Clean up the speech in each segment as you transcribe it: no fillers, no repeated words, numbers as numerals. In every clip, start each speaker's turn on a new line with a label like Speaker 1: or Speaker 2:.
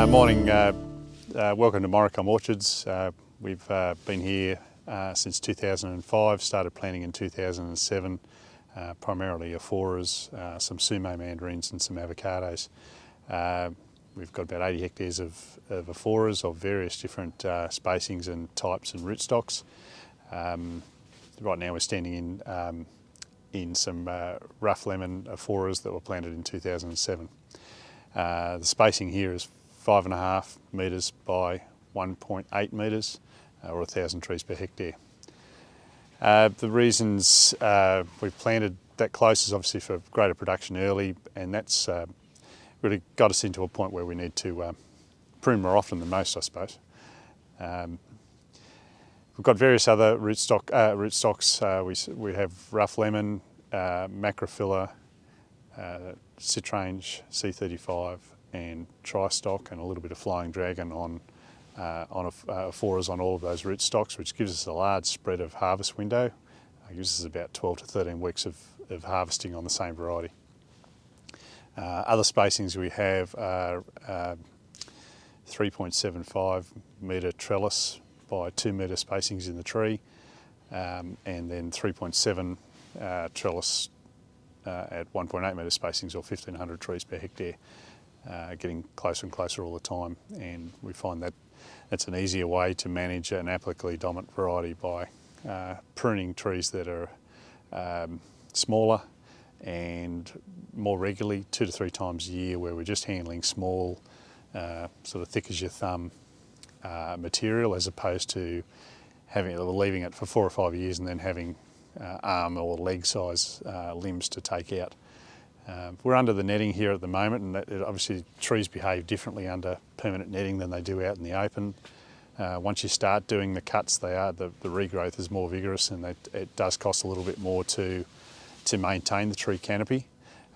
Speaker 1: Morning, welcome to Morricombe Orchards. We've been here since 2005, started planting in 2007, primarily Afourers, some sumo mandarins and some avocados. We've got about 80 hectares of Afourers of various different spacings and types and rootstocks. Right now we're standing in some rough lemon Afourers that were planted in 2007. The spacing here is 5.5 metres by 1.8 metres, or 1,000 trees per hectare. The reasons we've planted that close is obviously for greater production early, and that's really got us into a point where we need to prune more often than most, I suppose. We've got various other rootstocks. We have rough lemon, macrophylla, citrange, C35 and tri-stock, and a little bit of flying dragon on Afourers on all of those rootstocks, which gives us a large spread of harvest window. It gives us about 12 to 13 weeks of harvesting on the same variety. Other spacings we have are 3.75 metre trellis by 2 metre spacings in the tree, and then 3.7 trellis at 1.8 metre spacings, or 1,500 trees per hectare, getting closer and closer all the time. And we find that that's an easier way to manage an apically dominant variety by pruning trees that are smaller and more regularly, 2 to 3 times a year, where we're just handling small, sort of thick as your thumb material, as opposed to leaving it for 4 or 5 years and then having arm or leg size limbs to take out. We're under the netting here at the moment, and obviously trees behave differently under permanent netting than they do out in the open. Once you start doing the cuts, the regrowth is more vigorous, and it does cost a little bit more to maintain the tree canopy.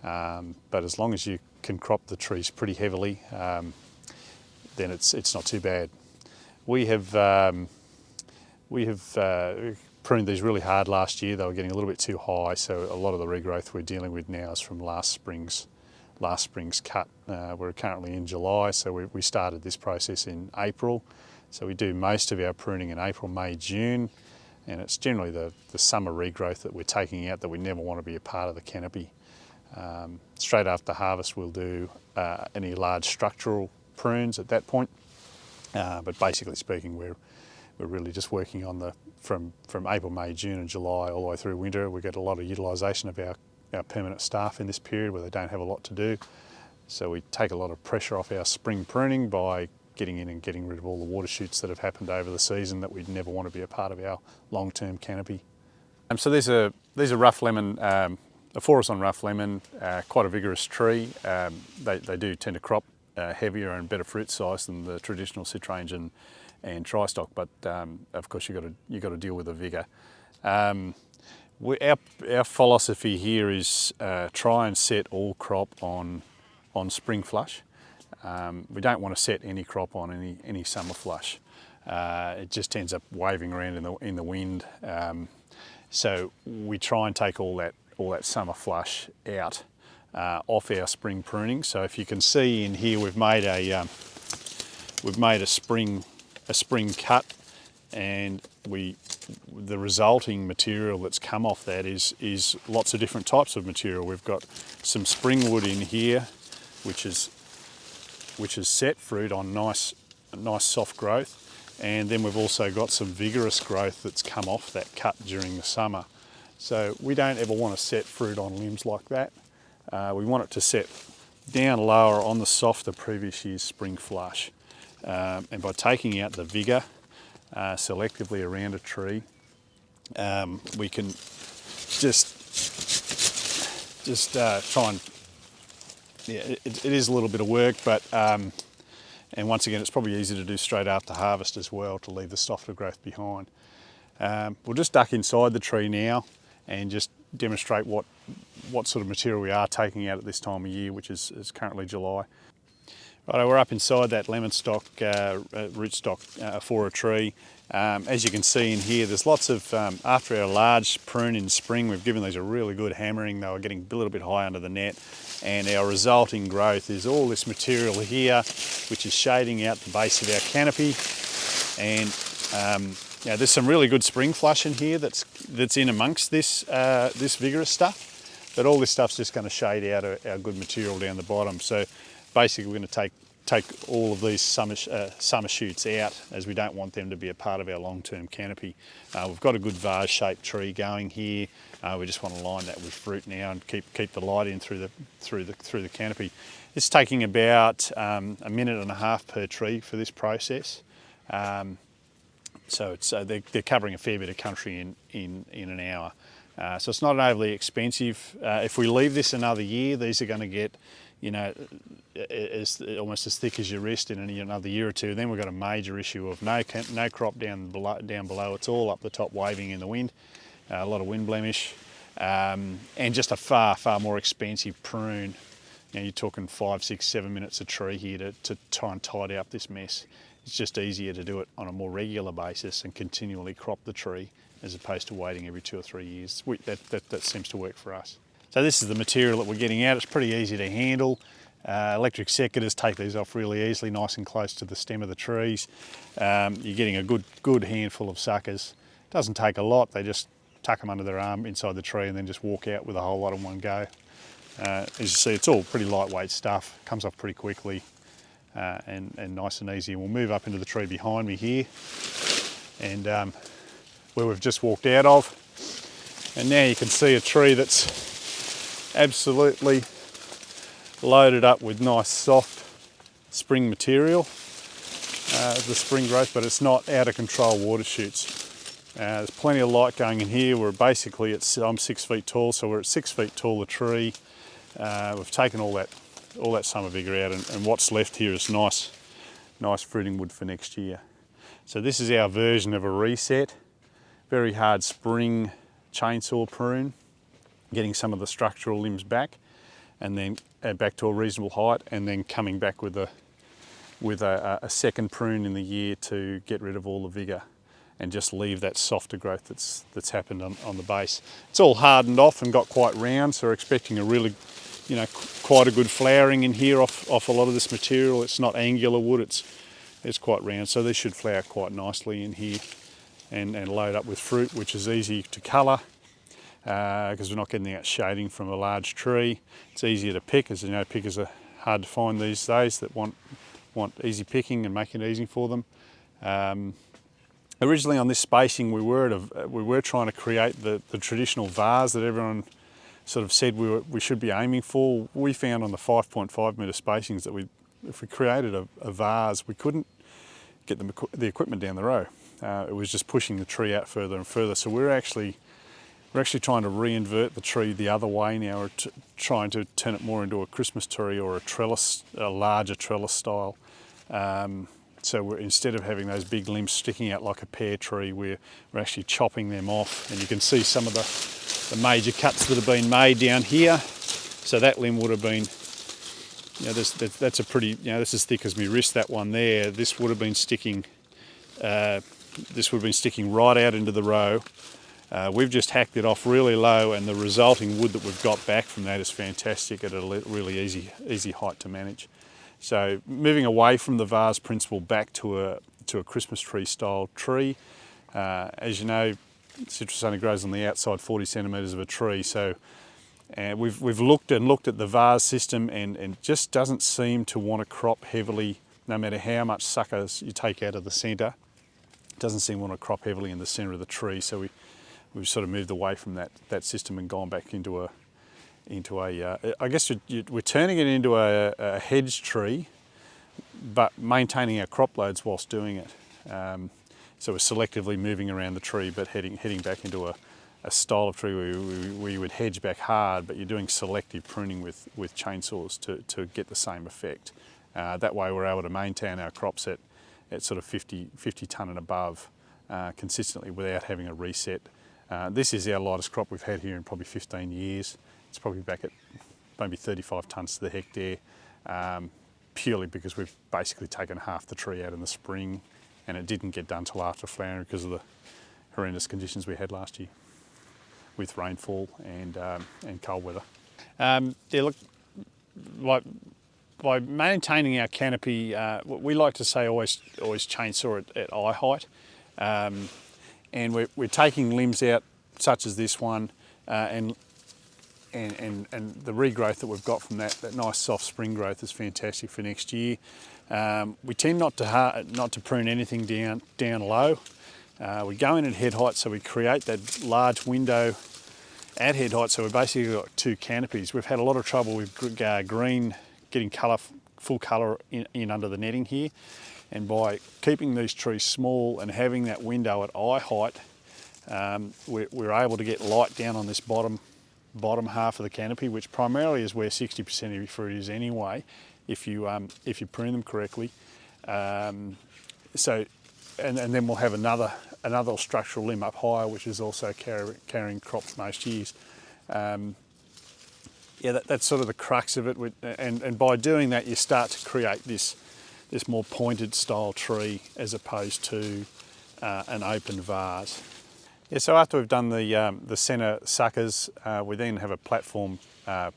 Speaker 1: But as long as you can crop the trees pretty heavily, then it's not too bad. We have pruned these really hard last year. They were getting a little bit too high, so a lot of the regrowth we're dealing with now is from last spring's cut. We're currently in July, so we started this process in April. So we do most of our pruning in April, May, June, and it's generally the summer regrowth that we're taking out that we never want to be a part of the canopy. Straight after harvest we'll do any large structural prunes at that point, but basically speaking we're really just working on from April, May, June and July all the way through winter. We get a lot of utilisation of our permanent staff in this period where they don't have a lot to do. So we take a lot of pressure off our spring pruning by getting in and getting rid of all the water shoots that have happened over the season that we'd never want to be a part of our long-term canopy. So these are rough lemon, Afourers on rough lemon, quite a vigorous tree. They do tend to crop heavier and better fruit size than the traditional citrange and tri-stock, but of course you've got to deal with the vigour. Our philosophy here is try and set all crop on spring flush. We don't want to set any crop on any summer flush. It just ends up waving around in the wind. So we try and take all that summer flush out off our spring pruning. So if you can see in here, we've made a spring cut, and the resulting material that's come off that is lots of different types of material. We've got some spring wood in here, which is set fruit on nice soft growth, and then we've also got some vigorous growth that's come off that cut during the summer. So we don't ever want to set fruit on limbs like that. We want it to set down lower on the softer previous year's spring flush. And by taking out the vigour selectively around a tree, we can just try and, it is a little bit of work, but and once again it's probably easy to do straight after harvest as well, to leave the softer growth behind. We'll just duck inside the tree now and just demonstrate what sort of material we are taking out at this time of year, which is currently July. Right, we're up inside that lemon stock, rootstock Afourer tree. As you can see in here, there's lots of, after our large prune in spring, we've given these a really good hammering. They were getting a little bit high under the net, and our resulting growth is all this material here, which is shading out the base of our canopy. And there's some really good spring flush in here that's in amongst this, this vigorous stuff, but all this stuff's just going to shade out our good material down the bottom. So basically we're going to take all of these summer shoots out, as we don't want them to be a part of our long-term canopy. We've got a good vase-shaped tree going here. We just want to line that with fruit now and keep the light in through the canopy. It's taking about a minute and a half per tree for this process. So they're covering a fair bit of country in an hour. So it's not overly expensive. If we leave this another year, these are going to get, you know, almost as thick as your wrist in another year or two. Then we've got a major issue of no crop down below. It's all up the top waving in the wind, a lot of wind blemish, and just a far more expensive prune. You know, you're talking 5, 6, 7 minutes a tree here to try and tidy up this mess. It's just easier to do it on a more regular basis and continually crop the tree as opposed to waiting every 2 or 3 years. That seems to work for us. So this is the material that we're getting out. It's pretty easy to handle. Electric secateurs take these off really easily, nice and close to the stem of the trees. You're getting a good handful of suckers. Doesn't take a lot. They just tuck them under their arm inside the tree and then just walk out with a whole lot in one go. As you see, it's all pretty lightweight stuff. Comes off pretty quickly and nice and easy. And we'll move up into the tree behind me here, and where we've just walked out of. And now you can see a tree that's absolutely loaded up with nice soft spring material, the spring growth, but it's not out of control water shoots. There's plenty of light going in here. I'm 6 feet tall, so we're at 6 feet tall a tree. We've taken all that summer vigour out, and what's left here is nice fruiting wood for next year. So this is our version of a reset. Very hard spring chainsaw prune, getting some of the structural limbs back, and then back to a reasonable height, and then coming back with a second prune in the year to get rid of all the vigour and just leave that softer growth that's happened on the base. It's all hardened off and got quite round, so we're expecting a really, you know, quite a good flowering in here off a lot of this material. It's not angular wood, it's quite round, so these should flower quite nicely in here and load up with fruit, which is easy to colour because we're not getting that shading from a large tree. It's easier to pick, as you know, pickers are hard to find these days that want easy picking and making it easy for them. Originally on this spacing we were trying to create the traditional vase that everyone sort of said we should be aiming for. We found on the 5.5 metre spacings that if we created a vase, we couldn't get the equipment down the row. It was just pushing the tree out further and further. So we're actually trying to reinvert the tree the other way now. We're trying to turn it more into a Christmas tree or a larger trellis style. So instead of having those big limbs sticking out like a pear tree, we're actually chopping them off. And you can see some of the major cuts that have been made down here. So that limb would have been, you know, that's a pretty, you know, this is as thick as my wrist, that one there. This would have been sticking, right out into the row. We've just hacked it off really low, and the resulting wood that we've got back from that is fantastic at a really easy height to manage. So moving away from the vase principle back to a Christmas tree style tree. As you know, citrus only grows on the outside 40 centimetres of a tree, so we've looked at the vase system and just doesn't seem to want to crop heavily, no matter how much suckers you take out of the centre. It doesn't seem to want to crop heavily in the centre of the tree, so we've sort of moved away from that system and gone back into a I guess we're turning it into a hedge tree, but maintaining our crop loads whilst doing it. So we're selectively moving around the tree, but heading back into a style of tree where you would hedge back hard, but you're doing selective pruning with chainsaws to get the same effect. That way we're able to maintain our crops at sort of 50 tonne and above consistently without having a reset. This is our lightest crop we've had here in probably 15 years. It's probably back at maybe 35 tonnes to the hectare. purely because we've basically taken half the tree out in the spring, and it didn't get done till after flowering because of the horrendous conditions we had last year with rainfall and cold weather. Yeah, look, by maintaining our canopy, we like to say always chainsaw it at eye height, and we're taking limbs out such as this one, and the regrowth that we've got from that nice soft spring growth is fantastic for next year. We tend not to prune anything down low. We go in at head height, so we create that large window at head height, so we've basically got two canopies. We've had a lot of trouble with green getting full colour in under the netting here, and by keeping these trees small and having that window at eye height, we're able to get light down on this bottom half of the canopy, which primarily is where 60% of your fruit is anyway, if you prune them correctly. And then we'll have another structural limb up higher, which is also carrying crops most years. Yeah, that's sort of the crux of it. And by doing that, you start to create this more pointed style tree as opposed to an open vase. Yeah, so after we've done the centre suckers, we then have a platform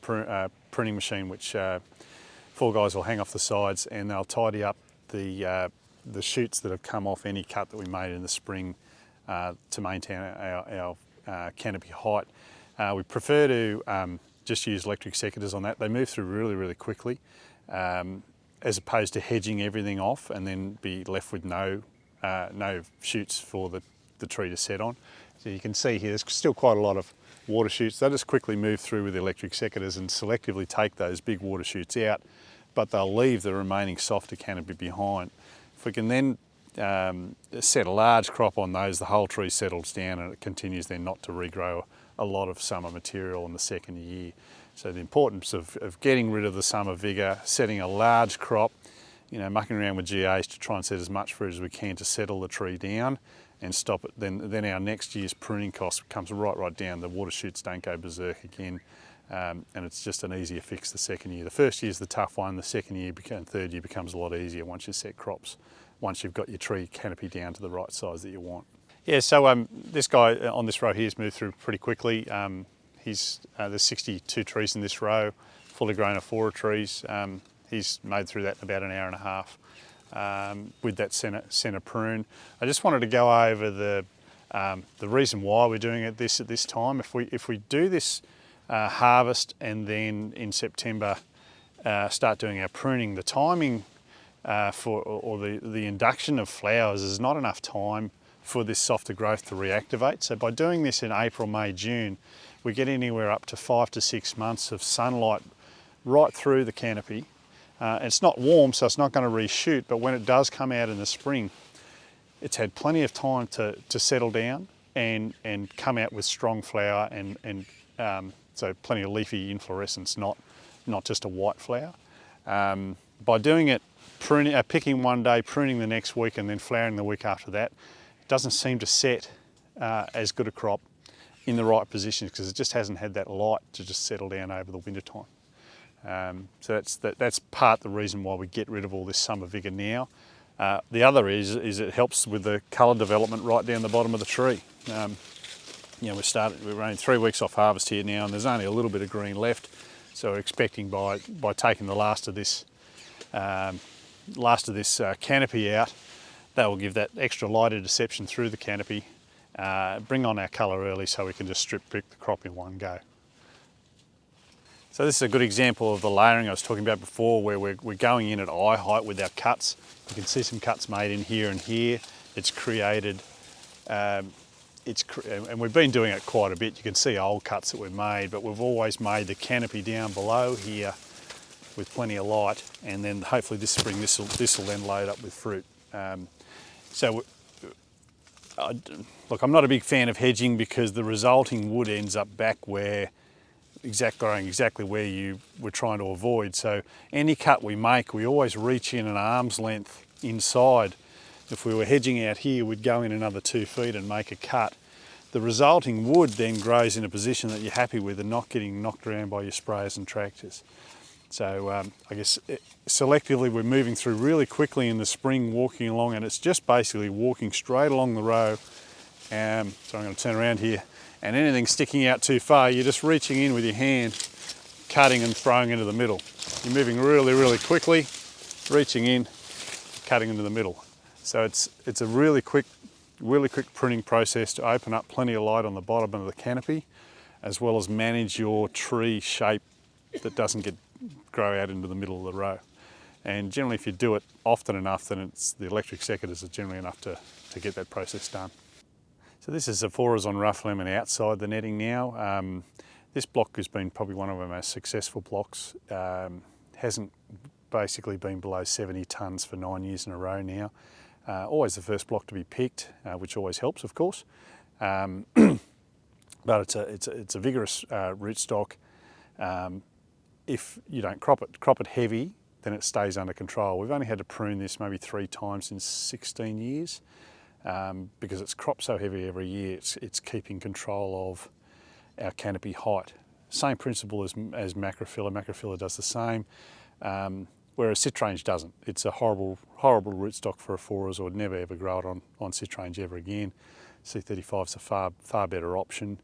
Speaker 1: pruning machine, which 4 guys will hang off the sides, and they'll tidy up the shoots that have come off any cut that we made in the spring to maintain our canopy height. We prefer to just use electric secateurs on that. They move through really, really quickly, as opposed to hedging everything off and then be left with no shoots for the tree to set on. So you can see here, there's still quite a lot of water shoots. They'll just quickly move through with the electric secateurs and selectively take those big water shoots out, but they'll leave the remaining softer canopy behind. If we can then set a large crop on those, the whole tree settles down and it continues then not to regrow a lot of summer material in the second year. So the importance of getting rid of the summer vigour, setting a large crop, mucking around with GAs to try and set as much fruit as we can to settle the tree down and stop it. Then our next year's pruning cost comes right down. The water shoots don't go berserk again, and it's just an easier fix the second year. The first year is the tough one. The second year and third year becomes a lot easier once you set crops, once you've got your tree canopy down to the right size that you want. Yeah, so this guy on this row here has moved through pretty quickly. There's 62 trees in this row, fully grown Afourer trees. He's mowed through that in about an hour and a half with that centre prune. I just wanted to go over the reason why we're doing it at this time. If we do this harvest and then in September start doing our pruning, the timing or the induction of flowers is not enough time for this softer growth to reactivate. So by doing this in April, May, June, we get anywhere up to 5 to 6 months of sunlight right through the canopy. It's not warm, so it's not going to reshoot, but when it does come out in the spring, it's had plenty of time to settle down and come out with strong flower and so plenty of leafy inflorescence, not just a white flower. By doing it, picking one day, pruning the next week, and then flowering the week after that, it doesn't seem to set as good a crop in the right position because it just hasn't had that light to just settle down over the winter time. So that's part the reason why we get rid of all this summer vigour now. The other is it helps with the colour development right down the bottom of the tree. We're only 3 weeks off harvest here now, and there's only a little bit of green left. So we're expecting by taking the last of this canopy out, that will give that extra light interception through the canopy, bring on our colour early so we can just strip pick the crop in one go. So this is a good example of the layering I was talking about before, where we're going in at eye height with our cuts. You can see some cuts made in here and here. It's created, and we've been doing it quite a bit. You can see old cuts that we've made, but we've always made the canopy down below here with plenty of light, and then hopefully this spring this will then load up with fruit. Look, I'm not a big fan of hedging because the resulting wood ends up back growing exactly where you were trying to avoid. So any cut we make, we always reach in an arm's length inside. If we were hedging out here, we'd go in another 2 feet and make a cut. The resulting wood then grows in a position that you're happy with and not getting knocked around by your sprayers and tractors. So I guess selectively we're moving through really quickly in the spring, walking along, and it's just basically walking straight along the row. So I'm going to turn around here, and anything sticking out too far, you're just reaching in with your hand, cutting and throwing into the middle. You're moving really, really quickly, reaching in, cutting into the middle. So it's a really quick pruning process to open up plenty of light on the bottom of the canopy, as well as manage your tree shape that doesn't grow out into the middle of the row. And generally, if you do it often enough, then the electric secateurs are generally enough to get that process done. So this is Afourers on rough lemon outside the netting now. This block has been probably one of our most successful blocks. Hasn't basically been below 70 tonnes for 9 years in a row now. Always the first block to be picked, which always helps, of course. But it's a vigorous rootstock. If you don't crop it heavy, then it stays under control. We've only had to prune this maybe 3 times in 16 years. Because it's cropped so heavy every year, it's keeping control of our canopy height. Same principle as macrophylla. Macrophylla does the same, whereas citrange doesn't. It's a horrible rootstock for Afourers. I would never ever grow it on citrange ever again. C35 is a far better option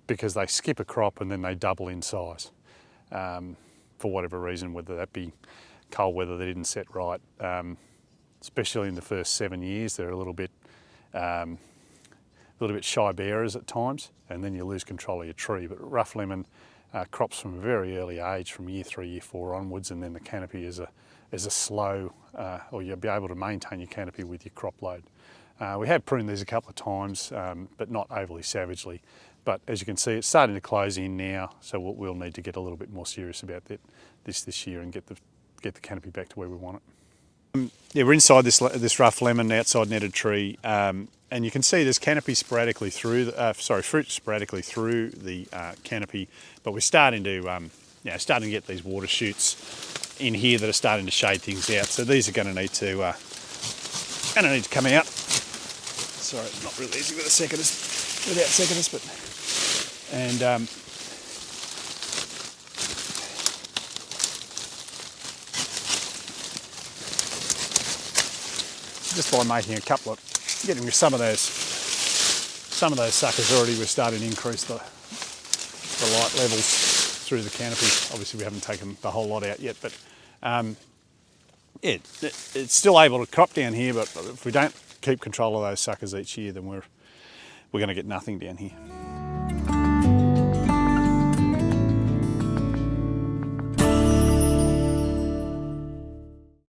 Speaker 1: because they skip a crop and then they double in size for whatever reason, whether that be cold weather, they didn't set right. Especially in the first 7 years, they're a little bit shy bearers at times, and then you lose control of your tree. But rough lemon crops from a very early age, from year 3, year 4 onwards, and then the canopy is a slow, or you'll be able to maintain your canopy with your crop load. We have pruned these a couple of times, but not overly savagely. But as you can see, it's starting to close in now, so we'll need to get a little bit more serious about this year and get the canopy back to where we want it. Yeah, we're inside this rough lemon outside netted tree, and you can see there's canopy sporadically through, fruit sporadically through the canopy, but we're starting to get these water shoots in here that are starting to shade things out. So these are going to need to come out. Sorry, it's not really easy without secateurs, but just by making getting rid of some of those suckers already, we're starting to increase the light levels through the canopy. Obviously we haven't taken the whole lot out yet, but yeah, it's still able to crop down here, but if we don't keep control of those suckers each year, then we're going to get nothing down here.